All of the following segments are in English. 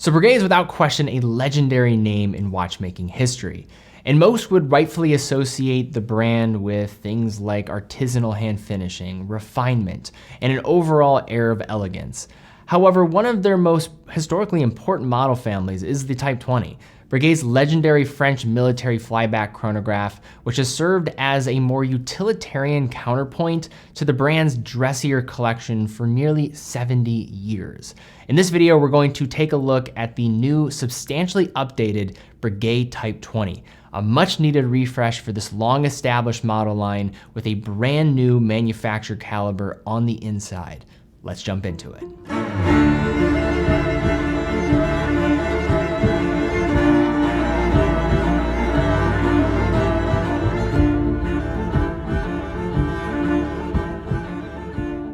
So Breguet is without question a legendary name in watchmaking history, and most would rightfully associate the brand with things like artisanal hand finishing, refinement, and an overall air of elegance. However, one of their most historically important model families is the Type 20, Breguet's legendary French military flyback chronograph, which has served as a more utilitarian counterpoint to the brand's dressier collection for nearly 70 years. In this video, we're going to take a look at the new, substantially updated Breguet Type 20, a much needed refresh for this long established model line with a brand new manufacturer caliber on the inside. Let's jump into it.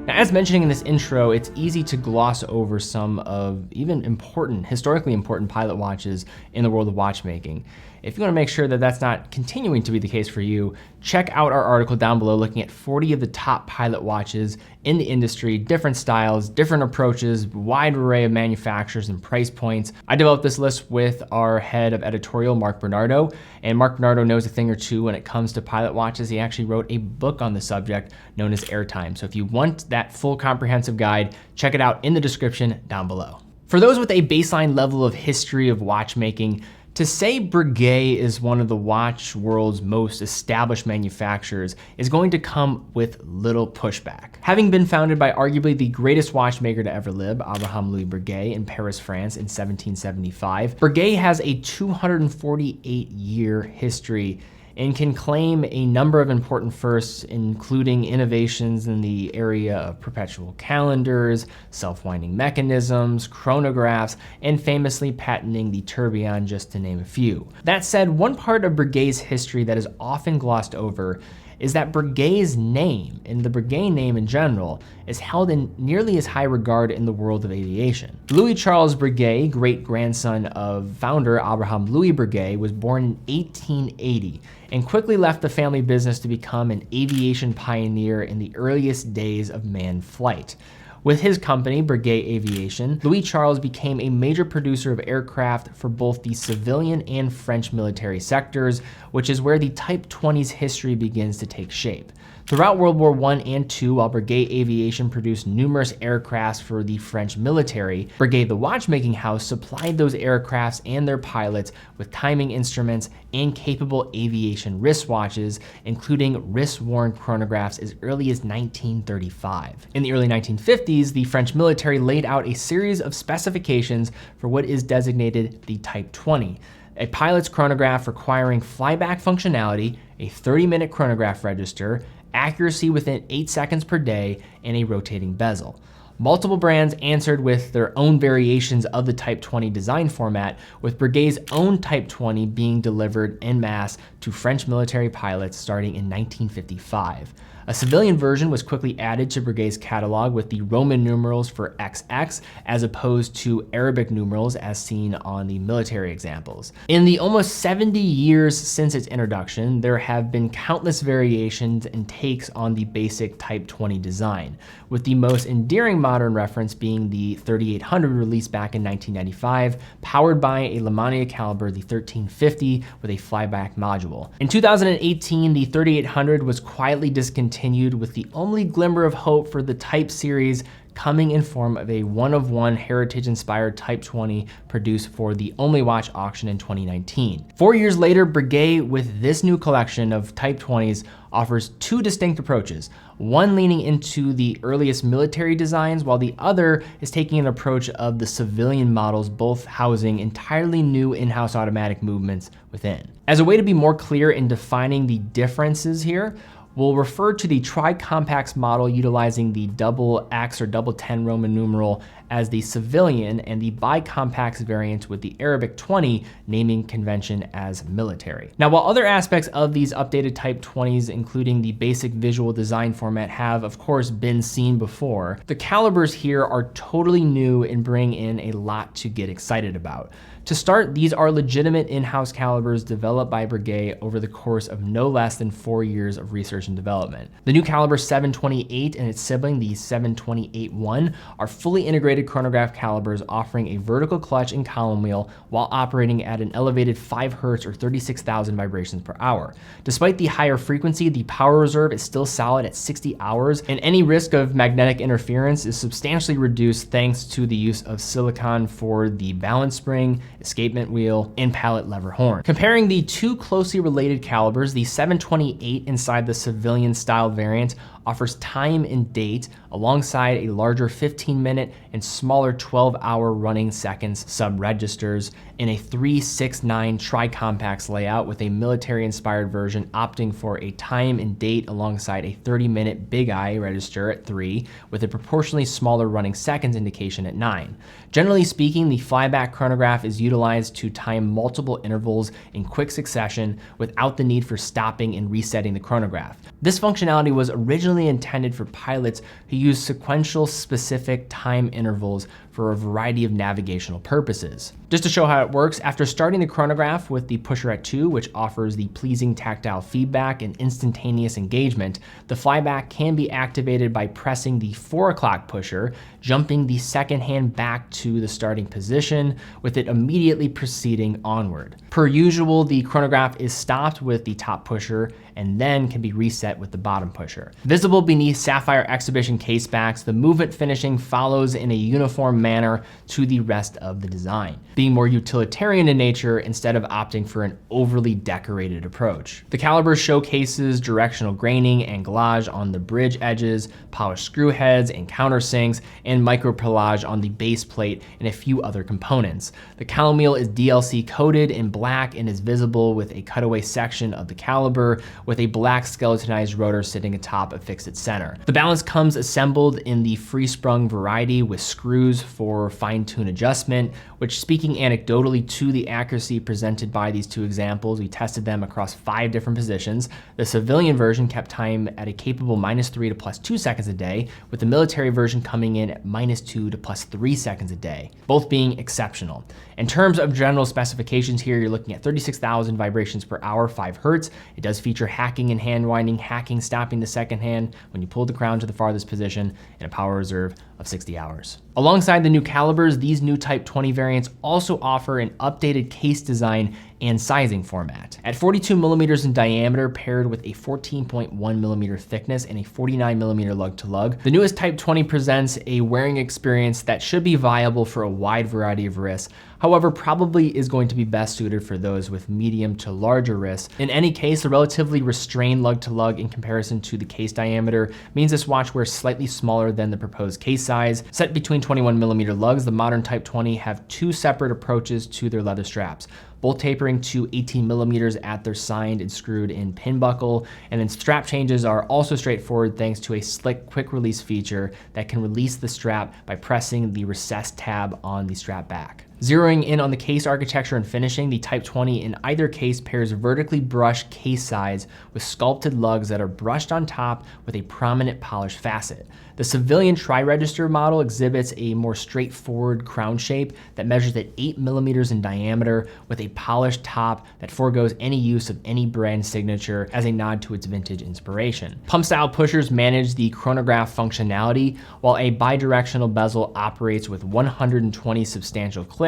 As mentioning in this intro, it's easy to gloss over some of even historically important pilot watches in the world of watchmaking. If you want to make sure that that's not continuing to be the case for you, check out our article down below looking at 40 of the top pilot watches in the industry, different styles, different approaches, wide array of manufacturers and price points. I developed this list with our head of editorial, Mark Bernardo, and Mark Bernardo knows a thing or two when it comes to pilot watches. He actually wrote a book on the subject known as Airtime. So if you want that full comprehensive guide, check it out in the description down below. For those with a baseline level of history of watchmaking, to say Breguet is one of the watch world's most established manufacturers is going to come with little pushback. Having been founded by arguably the greatest watchmaker to ever live, Abraham Louis Breguet, in Paris, France in 1775, Breguet has a 248-year history and can claim a number of important firsts, including innovations in the area of perpetual calendars, self-winding mechanisms, chronographs, and famously patenting the tourbillon, just to name a few. That said, one part of Breguet's history that is often glossed over is that Breguet's name, and the Breguet name in general, is held in nearly as high regard in the world of aviation. Louis Charles Breguet, great-grandson of founder Abraham Louis Breguet, was born in 1880 and quickly left the family business to become an aviation pioneer in the earliest days of manned flight. With his company, Breguet Aviation, Louis Charles became a major producer of aircraft for both the civilian and French military sectors, which is where the Type 20's history begins to take shape. Throughout World War I and II, while Breguet Aviation produced numerous aircrafts for the French military, Breguet the watchmaking house supplied those aircrafts and their pilots with timing instruments and capable aviation wristwatches, including wrist-worn chronographs as early as 1935. In the early 1950s, the French military laid out a series of specifications for what is designated the Type 20, a pilot's chronograph requiring flyback functionality, a 30-minute chronograph register, accuracy within 8 seconds per day, and a rotating bezel. Multiple brands answered with their own variations of the Type 20 design format, with Breguet's own Type 20 being delivered en masse to French military pilots starting in 1955. A civilian version was quickly added to Breguet's catalog with the Roman numerals for XX as opposed to Arabic numerals as seen on the military examples. In the almost 70 years since its introduction, there have been countless variations and takes on the basic Type 20 design, with the most endearing modern reference being the 3800 released back in 1995, powered by a Lemania caliber, the 1350, with a flyback module. In 2018, the 3800 was quietly discontinued, with the only glimmer of hope for the Type series coming in form of a one-of-one heritage-inspired Type 20 produced for the Only Watch auction in 2019. 4 years later, Breguet, with this new collection of Type 20s, offers two distinct approaches, one leaning into the earliest military designs, while the other is taking an approach of the civilian models, both housing entirely new in-house automatic movements within. As a way to be more clear in defining the differences here, we'll refer to the tri-compacts model utilizing the double X or double 10 Roman numeral as the civilian, and the bicompacts variant with the Arabic 20 naming convention as military. Now, while other aspects of these updated Type 20s, including the basic visual design format, have of course been seen before, the calibers here are totally new and bring in a lot to get excited about. To start, these are legitimate in-house calibers developed by Breguet over the course of no less than 4 years of research and development. The new caliber 728 and its sibling, the 728-1, are fully integrated rated chronograph calibers offering a vertical clutch and column wheel while operating at an elevated 5 Hz or 36,000 vibrations per hour. Despite the higher frequency, the power reserve is still solid at 60 hours, and any risk of magnetic interference is substantially reduced thanks to the use of silicon for the balance spring, escapement wheel, and pallet lever horn. Comparing the two closely related calibers, the 728 inside the civilian style variant offers time and date alongside a larger 15-minute and smaller 12-hour running seconds sub-registers in a 369 tri-compacts layout, with a military-inspired version opting for a time and date alongside a 30-minute Big Eye register at 3, with a proportionally smaller running seconds indication at 9. Generally speaking, the flyback chronograph is utilized to time multiple intervals in quick succession without the need for stopping and resetting the chronograph. This functionality was originally intended for pilots who use sequential specific time intervals for a variety of navigational purposes. Just to show how it works, after starting the chronograph with the pusher at 2, which offers the pleasing tactile feedback and instantaneous engagement, the flyback can be activated by pressing the 4 o'clock pusher, jumping the second hand back to the starting position, with it immediately proceeding onward. Per usual, the chronograph is stopped with the top pusher and then can be reset with the bottom pusher. Visible beneath sapphire exhibition case backs, the movement finishing follows in a uniform manner to the rest of the design, being more utilitarian in nature instead of opting for an overly decorated approach. The caliber showcases directional graining and galage on the bridge edges, polished screw heads and countersinks, and micropillage on the base plate and a few other components. The column wheel is DLC coated in black and is visible with a cutaway section of the caliber, with a black skeletonized rotor sitting atop a fixed center. The balance comes assembled in the free-sprung variety with screws for fine-tune adjustment, which, speaking anecdotally to the accuracy presented by these two examples, we tested them across 5 different positions. The civilian version kept time at a capable -3 to +2 seconds a day, with the military version coming in at -2 to +3 seconds a day, both being exceptional. In terms of general specifications here, you're looking at 36,000 vibrations per hour, 5 Hertz. It does feature hacking and hand winding, hacking stopping the second hand when you pull the crown to the farthest position, and a power reserve of 60 hours. Alongside the new calibers, these new Type 20 variants also offer an updated case design and sizing format. At 42 millimeters in diameter, paired with a 14.1 millimeter thickness and a 49 millimeter lug-to-lug, the newest Type 20 presents a wearing experience that should be viable for a wide variety of wrists. However, probably is going to be best suited for those with medium to larger wrists. In any case, the relatively restrained lug-to-lug in comparison to the case diameter means this watch wears slightly smaller than the proposed case size. Set between 21 millimeter lugs, the modern Type 20 have 2 separate approaches to their leather straps, both tapering to 18 millimeters at their signed and screwed in pin buckle, and then strap changes are also straightforward thanks to a slick quick release feature that can release the strap by pressing the recessed tab on the strap back. Zeroing in on the case architecture and finishing, the Type 20 in either case pairs vertically brushed case sides with sculpted lugs that are brushed on top with a prominent polished facet. The civilian tri-register model exhibits a more straightforward crown shape that measures at 8 millimeters in diameter, with a polished top that forgoes any use of any brand signature as a nod to its vintage inspiration. Pump-style pushers manage the chronograph functionality, while a bidirectional bezel operates with 120 substantial clicks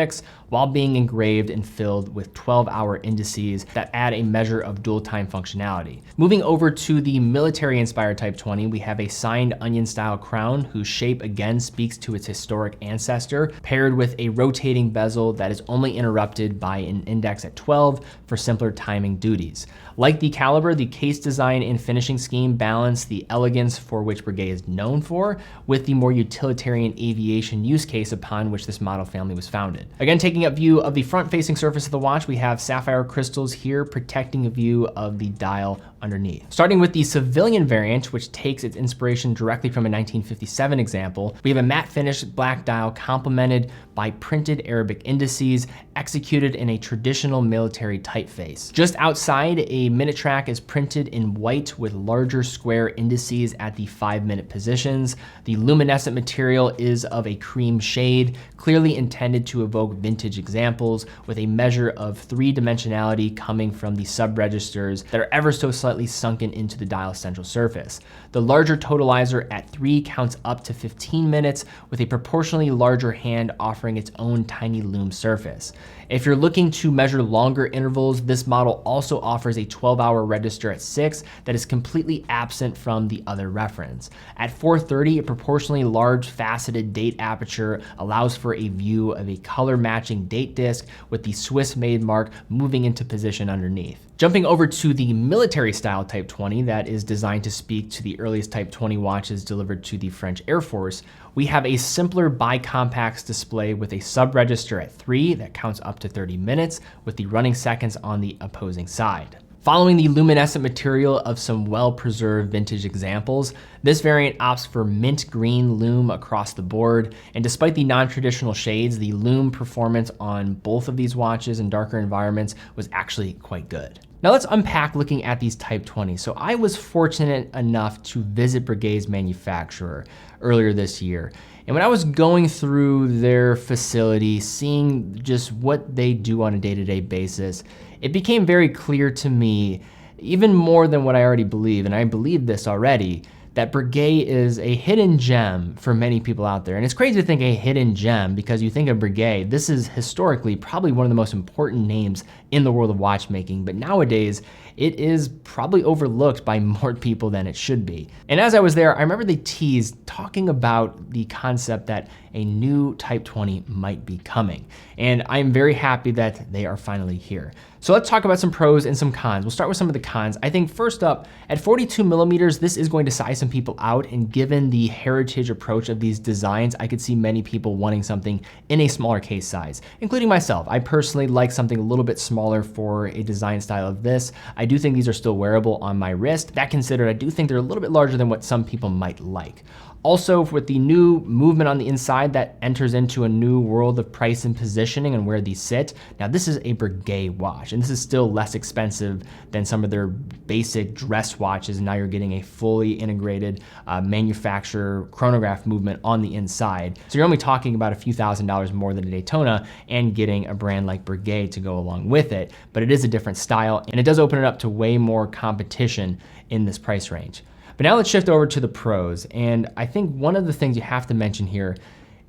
while being engraved and filled with 12-hour indices that add a measure of dual time functionality. Moving over to the military-inspired Type 20, we have a signed onion-style crown whose shape again speaks to its historic ancestor, paired with a rotating bezel that is only interrupted by an index at 12 for simpler timing duties. Like the caliber, the case design and finishing scheme balance the elegance for which Breguet is known for with the more utilitarian aviation use case upon which this model family was founded. Again, taking up view of the front-facing surface of the watch, we have sapphire crystals here protecting a view of the dial underneath. Starting with the civilian variant, which takes its inspiration directly from a 1957 example, we have a matte finish black dial complemented by printed Arabic indices executed in a traditional military typeface. Just outside, a minute track is printed in white with larger square indices at the 5-minute positions. The luminescent material is of a cream shade, clearly intended to evoke evoke vintage examples with a measure of three-dimensionality coming from the sub-registers that are ever so slightly sunken into the dial's central surface. The larger totalizer at 3 counts up to 15 minutes with a proportionally larger hand offering its own tiny loom surface. If you're looking to measure longer intervals, this model also offers a 12-hour register at 6 that is completely absent from the other reference. At 4:30, a proportionally large faceted date aperture allows for a view of a color-matching date disc with the Swiss-made mark moving into position underneath. Jumping over to the military-style Type 20 that is designed to speak to the earliest Type 20 watches delivered to the French Air Force, we have a simpler bicompax display with a sub-register at 3 that counts up to 30 minutes with the running seconds on the opposing side. Following the luminescent material of some well-preserved vintage examples, this variant opts for mint green lume across the board, and despite the non-traditional shades, the lume performance on both of these watches in darker environments was actually quite good. Now let's unpack looking at these Type 20s. So I was fortunate enough to visit Breguet's manufacturer earlier this year. And when I was going through their facility, seeing just what they do on a day-to-day basis, it became very clear to me, even more than what I already believe, and I believe this already, that Breguet is a hidden gem for many people out there. And it's crazy to think a hidden gem because you think of Breguet, this is historically probably one of the most important names in the world of watchmaking, but nowadays it is probably overlooked by more people than it should be. And as I was there, I remember they teased talking about the concept that a new Type 20 might be coming. And I'm very happy that they are finally here. So let's talk about some pros and some cons. We'll start with some of the cons. I think first up, at 42 millimeters, this is going to size some people out, and given the heritage approach of these designs, I could see many people wanting something in a smaller case size, including myself. I personally like something a little bit smaller for a design style of this. I do think these are still wearable on my wrist. That considered, I do think they're a little bit larger than what some people might like. Also, with the new movement on the inside, that enters into a new world of price and positioning and where these sit. Now, this is a Breguet watch, and this is still less expensive than some of their basic dress watches. And now you're getting a fully integrated manufacturer chronograph movement on the inside. So you're only talking about a few $1,000s more than a Daytona and getting a brand like Breguet to go along with it. But it is a different style, and it does open it up to way more competition in this price range. But now let's shift over to the pros. And I think one of the things you have to mention here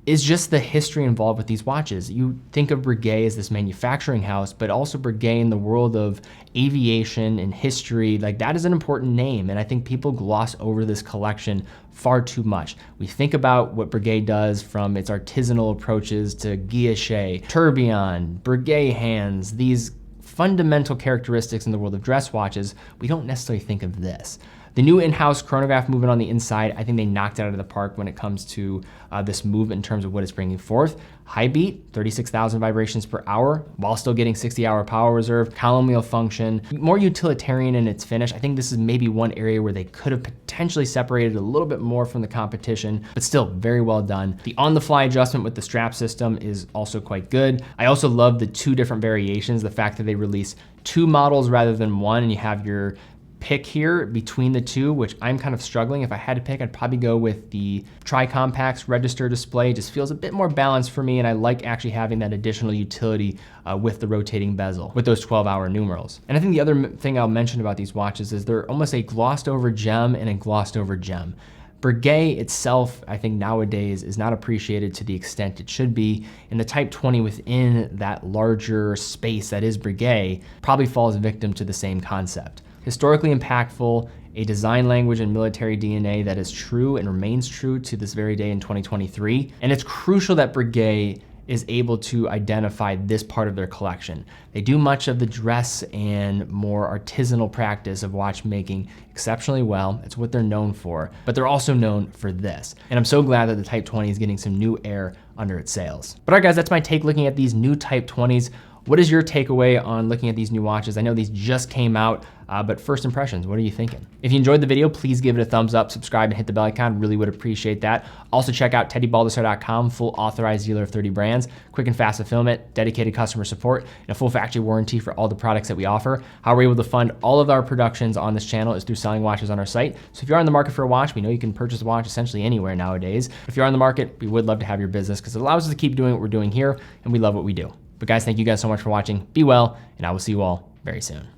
is just the history involved with these watches. You think of Breguet as this manufacturing house, but also Breguet in the world of aviation and history, like that is an important name. And I think people gloss over this collection far too much. We think about what Breguet does from its artisanal approaches to guilloche, tourbillon, Breguet hands, these fundamental characteristics in the world of dress watches. We don't necessarily think of this. The new in-house chronograph movement on the inside, I think they knocked it out of the park when it comes to this movement in terms of what it's bringing forth. High beat, 36,000 vibrations per hour, while still getting 60-hour power reserve, column wheel function, more utilitarian in its finish. I think this is maybe one area where they could have potentially separated a little bit more from the competition, but still very well done. The on-the-fly adjustment with the strap system is also quite good. I also love the 2 different variations, the fact that they release 2 models rather than 1, and you have your pick here between the 2, which I'm kind of struggling. If I had to pick, I'd probably go with the tri-compax register display. It just feels a bit more balanced for me, and I like actually having that additional utility with the rotating bezel, with those 12-hour numerals. And I think the other thing I'll mention about these watches is they're almost a glossed over gem and a glossed over gem. Breguet itself, I think nowadays, is not appreciated to the extent it should be, and the Type 20 within that larger space that is Breguet probably falls victim to the same concept. Historically impactful, a design language and military DNA that is true and remains true to this very day in 2023. And it's crucial that Breguet is able to identify this part of their collection. They do much of the dress and more artisanal practice of watchmaking exceptionally well. It's what they're known for, but they're also known for this. And I'm so glad that the Type 20 is getting some new air under its sails. But all right, guys, that's my take looking at these new Type 20s. What is your takeaway on looking at these new watches? I know these just came out But first impressions, what are you thinking? If you enjoyed the video, please give it a thumbs up, subscribe, and hit the bell icon. Really would appreciate that. Also check out TeddyBaldassarre.com, full authorized dealer of 30 brands, quick and fast fulfillment, dedicated customer support, and a full factory warranty for all the products that we offer. How we're able to fund all of our productions on this channel is through selling watches on our site. So if you're on the market for a watch, we know you can purchase a watch essentially anywhere nowadays. If you're on the market, we would love to have your business because it allows us to keep doing what we're doing here, and we love what we do. But guys, thank you guys so much for watching. Be well, and I will see you all very soon.